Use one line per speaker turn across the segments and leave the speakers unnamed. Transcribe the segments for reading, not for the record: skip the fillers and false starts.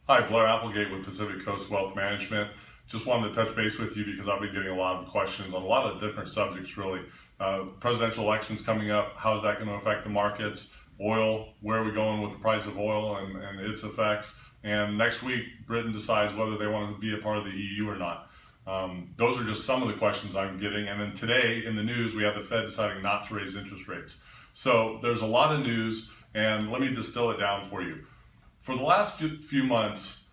Hi, Blair Applegate with Pacific Coast Wealth Management. Just wanted to touch base with you because I've been getting a lot of questions on a lot of different subjects, really. Presidential elections coming up, how is that going to affect the markets? Oil, where are we going with the price of oil and its effects? And next week, Britain decides whether they want to be a part of the EU or not. Those are just some of the questions I'm getting. And then today in the news, we have the Fed deciding not to raise interest rates. So there's a lot of news, and let me distill it down for you. For the last few months,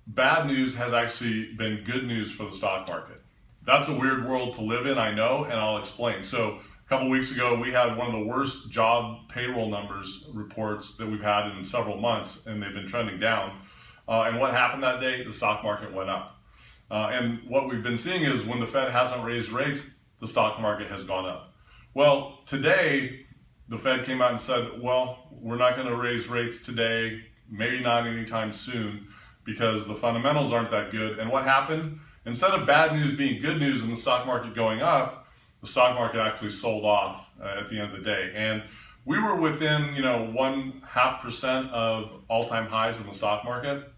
bad news has actually been good news for the stock market. That's a weird world to live in, I know, and I'll explain. So a couple weeks ago, we had one of the worst job payroll numbers reports that we've had in several months, and they've been trending down. And what happened that day? The stock market went up. And what we've been seeing is when the Fed hasn't raised rates, the stock market has gone up. Well, today, the Fed came out and said, well, we're not going to raise rates today, maybe not anytime soon, because the fundamentals aren't that good. And what happened? Instead of bad news being good news and the stock market going up, the stock market actually sold off at the end of the day. And we were within, 0.5% of all-time highs in the stock market.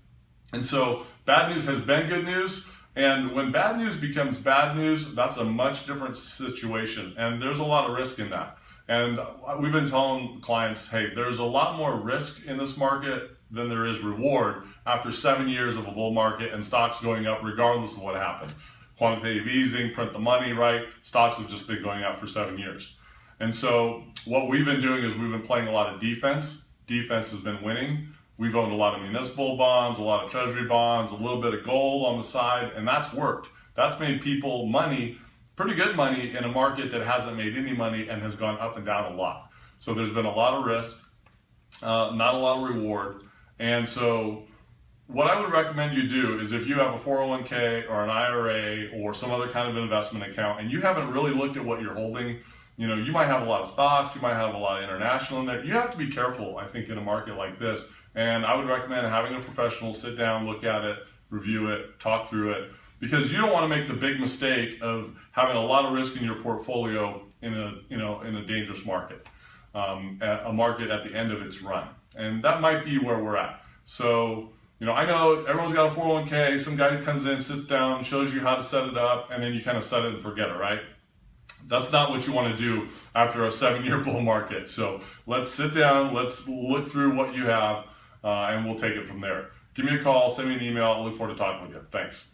And so bad news has been good news. And when bad news becomes bad news, that's a much different situation. And there's a lot of risk in that. And we've been telling clients, hey, there's a lot more risk in this market than there is reward after 7 years of a bull market and stocks going up regardless of what happened. Quantitative easing, print the money, right? Stocks have just been going up for 7 years. And so what we've been doing is we've been playing a lot of defense. Defense has been winning. We've owned a lot of municipal bonds, a lot of treasury bonds, a little bit of gold on the side, and that's worked. That's made people money, pretty good money, in a market that hasn't made any money and has gone up and down a lot. So there's been a lot of risk, not a lot of reward. And so what I would recommend you do is if you have a 401k or an IRA or some other kind of investment account and you haven't really looked at what you're holding, you might have a lot of stocks, you might have a lot of international in there. You have to be careful, I think, in a market like this. And I would recommend having a professional sit down, look at it, review it, talk through it, because you don't want to make the big mistake of having a lot of risk in your portfolio in a dangerous market, a market at the end of its run. And that might be where we're at. So, I know everyone's got a 401k, some guy comes in, sits down, shows you how to set it up, and then you kind of set it and forget it, right? That's not what you want to do after a 7-year bull market. So let's sit down, let's look through what you have, and we'll take it from there. Give me a call, send me an email. I look forward to talking with you. Thanks.